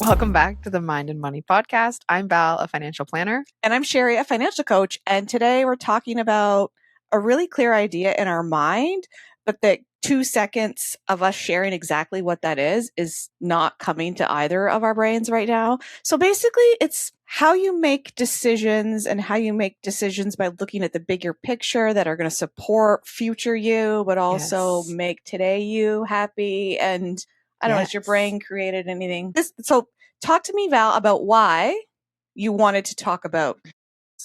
Welcome back to the Mind and Money podcast. I'm Val, a financial planner. And I'm Sherry, a financial coach. And today we're talking about a really clear idea in our mind, but that 2 seconds of us sharing exactly what that is not coming to either of our brains right now. So basically, it's how you make decisions and how you make decisions by looking at the bigger picture that are going to support future you, but also make today you happy. And I don't know, has your brain created anything? So talk to me, Val, about why you wanted to talk about.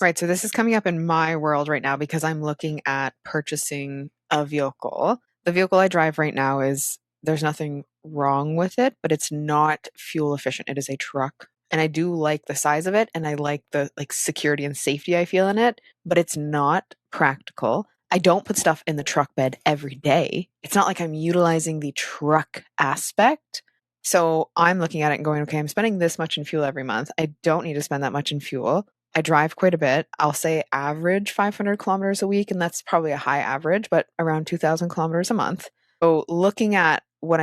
Right. So this is coming up in my world right now because I'm looking at purchasing a vehicle. The vehicle I drive right now there's nothing wrong with it, but it's not fuel efficient. It is a truck. And I do like the size of it and I like the security and safety I feel in it, but it's not practical. I don't put stuff in the truck bed every day. It's not like I'm utilizing the truck aspect. So I'm looking at it and going, okay, I'm spending this much in fuel every month. I don't need to spend that much in fuel. I drive quite a bit. I'll say average 500 kilometers a week, and that's probably a high average, but around 2,000 kilometers a month. So looking at what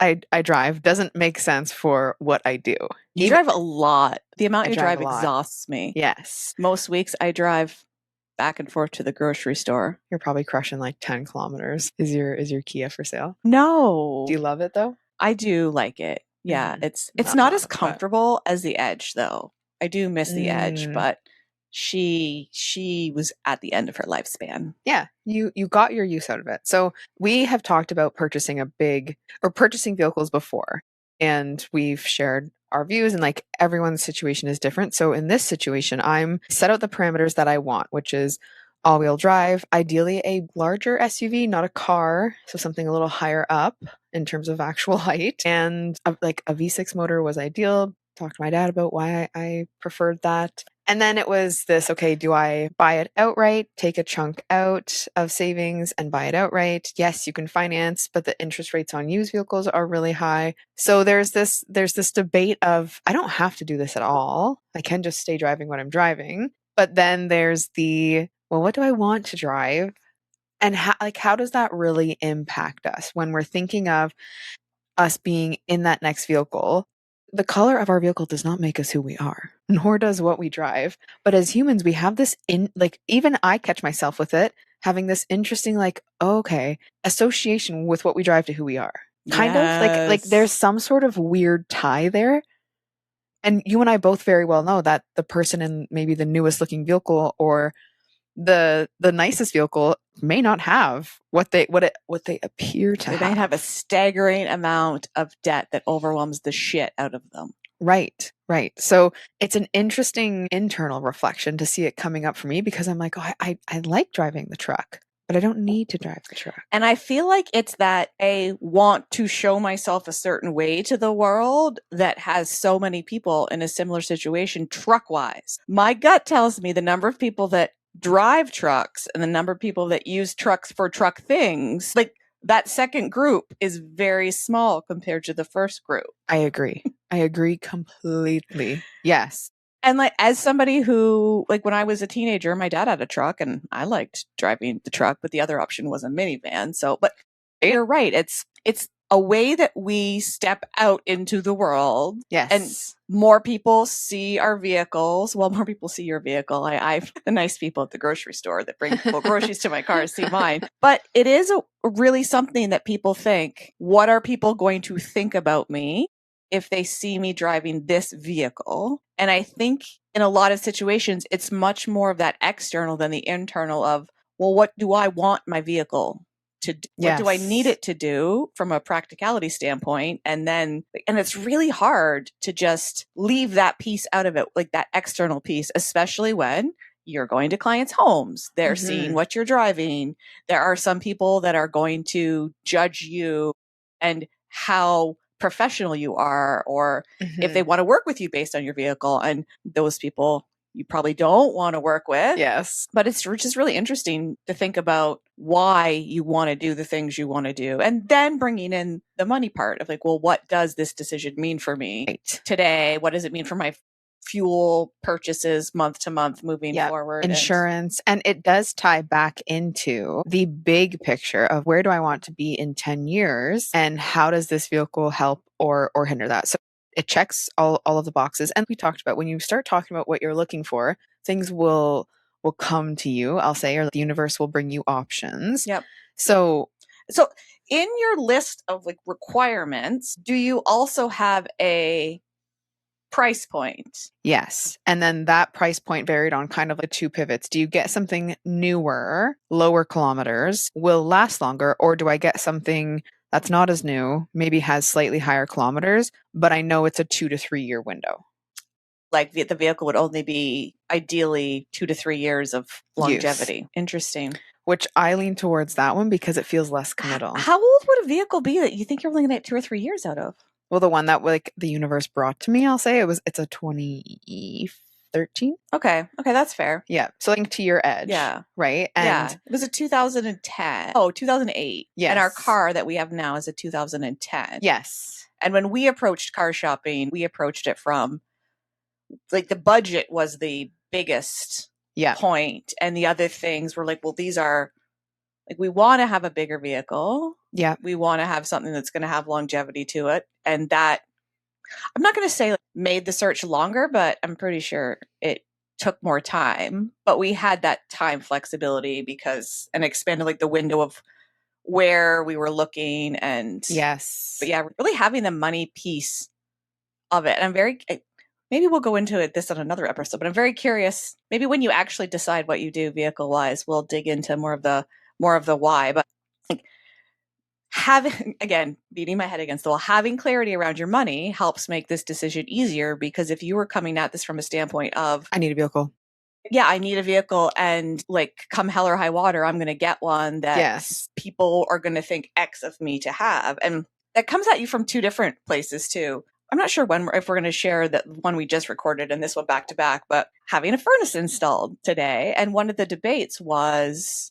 I drive doesn't make sense for what I do. You drive a lot. The amount you drive exhausts me. Yes. Most weeks I drive back and forth to the grocery store. You're probably crushing like 10 kilometers. Is your Kia for sale? No. Do you love it though? I do like it. Yeah, it's not as comfortable as the Edge though. I do miss the Edge, but she was at the end of her lifespan. Yeah, you got your use out of it. So we have talked about purchasing vehicles before, and we've shared our views, and like everyone's situation is different. So in this situation, I'm set out the parameters that I want, which is all-wheel drive, ideally a larger SUV, not a car, so something a little higher up in terms of actual height. And like a V6 motor was ideal. Talked to my dad about why I preferred that. And then it was this, okay, do I buy it outright, take a chunk out of savings and buy it outright? Yes, you can finance, but the interest rates on used vehicles are really high. So there's this debate of, I don't have to do this at all. I can just stay driving what I'm driving. But then there's well, what do I want to drive? And how does that really impact us when we're thinking of us being in that next vehicle? The color of our vehicle does not make us who we are, nor does what we drive. But as humans, we have this even I catch myself with it, having this interesting, association with what we drive to who we are. Kind of like there's some sort of weird tie there. And you and I both very well know that the person in maybe the newest looking vehicle or the nicest vehicle may not have what they appear to have. They have a staggering amount of debt that overwhelms the shit out of them. Right. So it's an interesting internal reflection to see it coming up for me because I'm like, I like driving the truck, but I don't need to drive the truck. And I feel like it's that I want to show myself a certain way to the world that has so many people in a similar situation truck-wise. My gut tells me the number of people that drive trucks and the number of people that use trucks for truck things, like that second group is very small compared to the first group. I agree completely. Yes. And like, as somebody who, like when I was a teenager, my dad had a truck and I liked driving the truck, but the other option was a minivan. So, but you're right. It's a way that we step out into the world. Yes. And more people see our vehicles. Well, more people see your vehicle. I've the nice people at the grocery store that bring groceries to my car see mine. But it is really something that people think, what are people going to think about me if they see me driving this vehicle? And I think in a lot of situations, it's much more of that external than the internal of, well, what do I want my vehicle to do? What do I need it to do from a practicality standpoint? And it's really hard to just leave that piece out of it, like that external piece, especially when you're going to clients' homes. They're seeing what you're driving. There are some people that are going to judge you and how professional you are, or if they want to work with you based on your vehicle. And those people you probably don't want to work with. Yes. But it's just really interesting to think about why you want to do the things you want to do. And then bringing in the money part of like, well, what does this decision mean for me today? What does it mean for my fuel purchases month to month moving Yeah, forward. insurance. And it does tie back into the big picture of where do I want to be in 10 years and how does this vehicle help or hinder that? So it checks all of the boxes. And we talked about when you start talking about what you're looking for, things will come to you, I'll say, or the universe will bring you options. Yep. So in your list of like requirements, do you also have a price point? yes. And then that price point varied on kind of like two pivots. Do you get something newer, lower kilometers, will last longer, or do I get something that's not as new, maybe has slightly higher kilometers, but I know it's a 2 to 3 year window? Like the vehicle would only be ideally 2 to 3 years of longevity. Use. Interesting. Which I lean towards that one because it feels less committal. How old would a vehicle be that you think you're only going to get 2 or 3 years out of? Well, the one that like the universe brought to me, I'll say it's a 2013. Okay, that's fair. Yeah. So like to your edge. Yeah. Right. Yeah, And it was a 2010. Oh, 2008. yes. And our car that we have now is a 2010. Yes. And when we approached car shopping, we approached it from like the budget was the biggest point, and the other things were like, well, these are like, we want to have a bigger vehicle. Yeah. We want to have something that's going to have longevity to it. And that, I'm not going to say like, made the search longer, but I'm pretty sure it took more time. But we had that time flexibility because, and expanded like the window of where we were looking. And yes. But yeah, really having the money piece of it. And I'm very, maybe we'll go into this on another episode, but I'm very curious. Maybe when you actually decide what you do vehicle wise, we'll dig into more of the why. But like, having, again, beating my head against the wall, having clarity around your money helps make this decision easier, because if you were coming at this from a standpoint of, I need a vehicle. Yeah, I need a vehicle, and like come hell or high water, I'm going to get one that people are going to think X of me to have. And that comes at you from two different places too. I'm not sure if we're going to share that one we just recorded and this one back to back, but having a furnace installed today. And one of the debates was,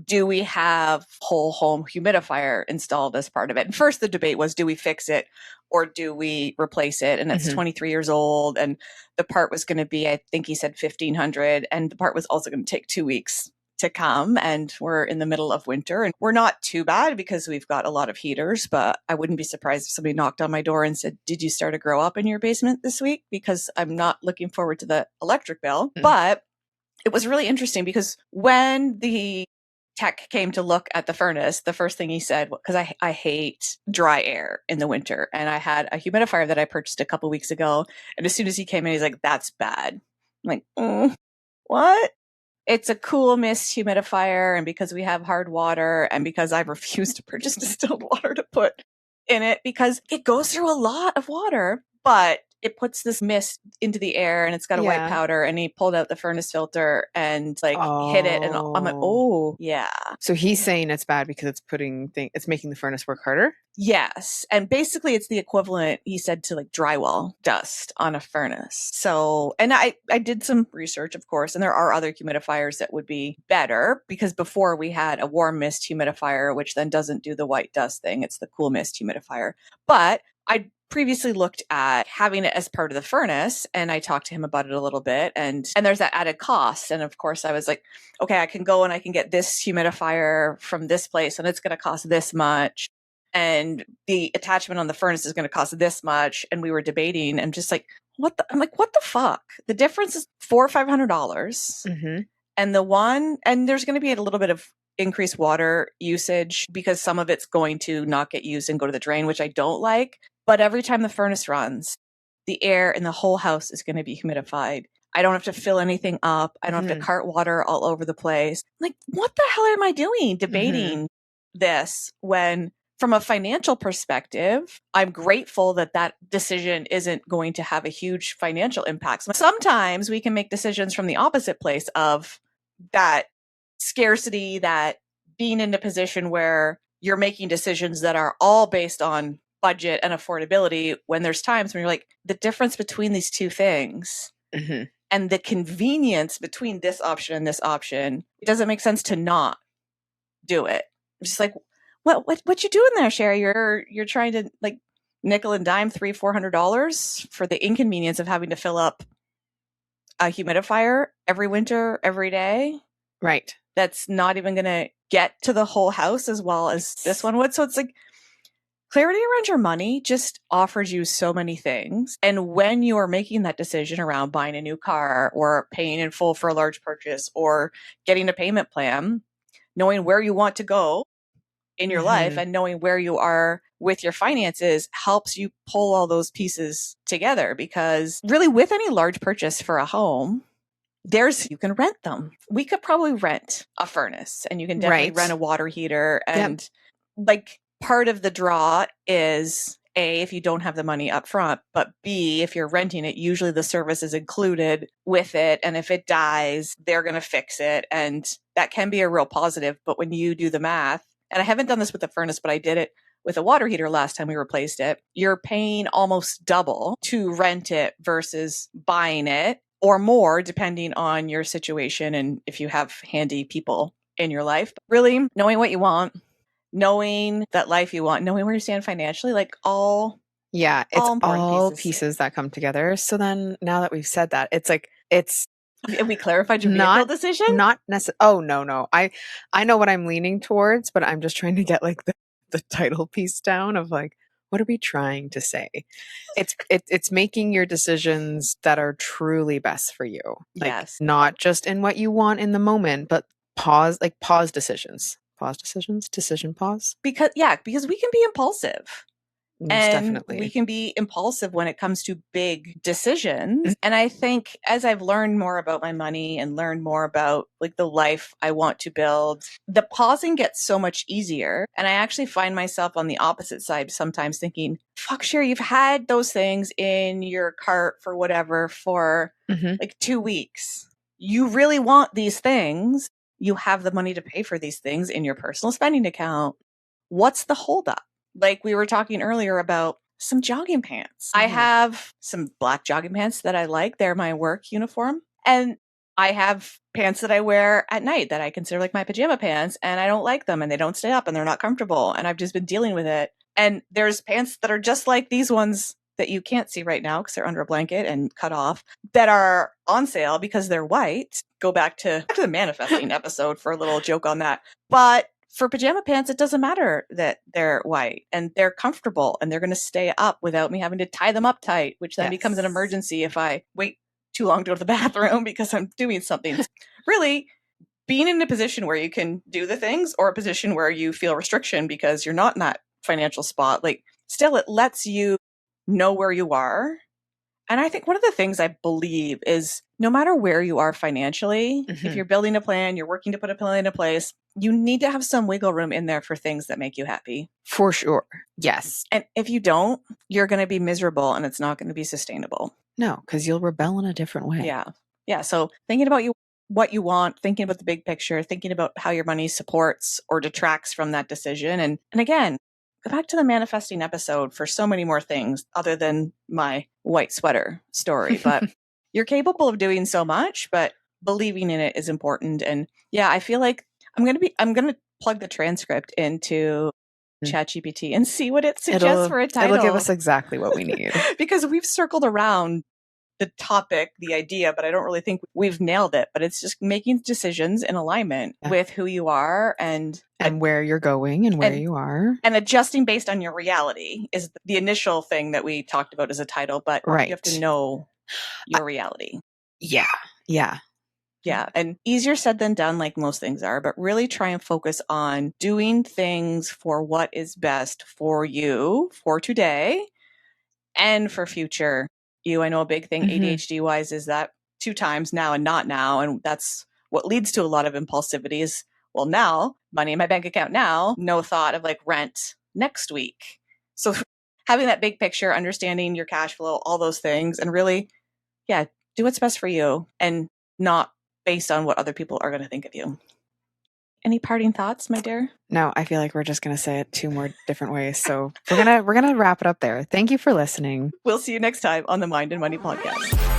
do we have whole home humidifier installed as part of it? And first the debate was, do we fix it or do we replace it? And it's 23 years old. And the part was going to be, I think he said 1,500. And the part was also going to take 2 weeks to come. And we're in the middle of winter and we're not too bad because we've got a lot of heaters, but I wouldn't be surprised if somebody knocked on my door and said, did you start a grow up in your basement this week? Because I'm not looking forward to the electric bill. But it was really interesting because when the tech came to look at the furnace, the first thing he said, because I hate dry air in the winter, and I had a humidifier that I purchased a couple weeks ago, and as soon as he came in, he's like, that's bad. I'm like, what? It's a cool mist humidifier, and because we have hard water, and because I refuse to purchase distilled water to put in it, because it goes through a lot of water, but it puts this mist into the air and it's got a white powder, and he pulled out the furnace filter and like hit it, and I'm like, oh yeah. So he's saying it's bad because it's making the furnace work harder? Yes. And basically it's the equivalent, he said, to like drywall dust on a furnace. So, and I did some research, of course, and there are other humidifiers that would be better, because before we had a warm mist humidifier, which then doesn't do the white dust thing. It's the cool mist humidifier. But I previously looked at having it as part of the furnace, and I talked to him about it a little bit, and there's that added cost. And of course I was like, okay, I can go and I can get this humidifier from this place and it's going to cost this much, and the attachment on the furnace is going to cost this much. And we were debating, and just like, I'm like, what the fuck? The difference is $400 or $500. And there's going to be a little bit of increased water usage because some of it's going to not get used and go to the drain, which I don't like. But every time the furnace runs, the air in the whole house is going to be humidified. I don't have to fill anything up. I don't have to cart water all over the place. Like, what the hell am I doing debating this when, from a financial perspective, I'm grateful that that decision isn't going to have a huge financial impact. Sometimes we can make decisions from the opposite place of that scarcity, that being in a position where you're making decisions that are all based on budget and affordability, when there's times when you're like, the difference between these two things and the convenience between this option and this option, it doesn't make sense to not do it. I'm just like, what you doing there, Sherry? You're trying to like nickel and dime $300-$400 for the inconvenience of having to fill up a humidifier every winter, every day. Right. That's not even going to get to the whole house as well as this one would. So it's like clarity around your money just offers you so many things. And when you are making that decision around buying a new car or paying in full for a large purchase or getting a payment plan, knowing where you want to go in your life and knowing where you are with your finances helps you pull all those pieces together. Because really, with any large purchase for a home, you can rent them. We could probably rent a furnace, and you can definitely rent a water heater. And like part of the draw is A, if you don't have the money up front, but B, if you're renting it, usually the service is included with it. And if it dies, they're going to fix it. And that can be a real positive. But when you do the math, and I haven't done this with the furnace, but I did it with a water heater last time we replaced it, you're paying almost double to rent it versus buying it, or more, depending on your situation and if you have handy people in your life. But really, knowing what you want, knowing that life you want, knowing where you stand financially, like all pieces that come together. So then now that we've said that, it's like, have we clarified your vehicle decision? Not necessarily. Oh, no. I know what I'm leaning towards, but I'm just trying to get like the title piece down of like, what are we trying to say? It's making your decisions that are truly best for you. Like, yes. Not just in what you want in the moment, but pause decisions. Decision pause. Because we can be impulsive. Most definitely. We can be impulsive when it comes to big decisions. And I think as I've learned more about my money and learned more about like the life I want to build, the pausing gets so much easier. And I actually find myself on the opposite side sometimes thinking, fuck, sure, you've had those things in your cart for whatever for like 2 weeks. You really want these things. You have the money to pay for these things in your personal spending account. What's the holdup? Like we were talking earlier about some jogging pants. I have some black jogging pants that I like. They're my work uniform. And I have pants that I wear at night that I consider like my pajama pants, and I don't like them and they don't stay up and they're not comfortable. And I've just been dealing with it. And there's pants that are just like these ones that you can't see right now because they're under a blanket and cut off, that are on sale because they're white. Go back to the manifesting episode for a little joke on that. But for pajama pants, it doesn't matter that they're white and they're comfortable and they're going to stay up without me having to tie them up tight, which then becomes an emergency if I wait too long to go to the bathroom because I'm doing something. Really, being in a position where you can do the things or a position where you feel restriction because you're not in that financial spot, like still it lets you know where you are. And I think one of the things I believe is no matter where you are financially, if you're building a plan, you're working to put a plan into place, you need to have some wiggle room in there for things that make you happy. For sure. Yes. And if you don't, you're going to be miserable and it's not going to be sustainable. No, because you'll rebel in a different way. Yeah. Yeah. So thinking about what you want, thinking about the big picture, thinking about how your money supports or detracts from that decision. And again, go back to the manifesting episode for so many more things other than my white sweater story. But you're capable of doing so much, but believing in it is important. And yeah, I feel like I'm going to plug the transcript into ChatGPT and see what it suggests for a title. It'll give us exactly what we need. Because we've circled around the topic, the idea, but I don't really think we've nailed it. But it's just making decisions in alignment with who you are and where you're going and where you are. And adjusting based on your reality is the initial thing that we talked about as a title, but you have to know your reality. Yeah. Yeah. And easier said than done, like most things are, but really try and focus on doing things for what is best for you, for today, and for future you. I know a big thing ADHD wise is that 2 times now and not now. And that's what leads to a lot of impulsivity is, well, now money in my bank account now, no thought of like rent next week. So having that big picture, understanding your cash flow, all those things, and really, do what's best for you and not based on what other people are going to think of you. Any parting thoughts, my dear? No, I feel like we're just going to say it 2 more different ways. So we're going to wrap it up there. Thank you for listening. We'll see you next time on the Mind and Money Podcast.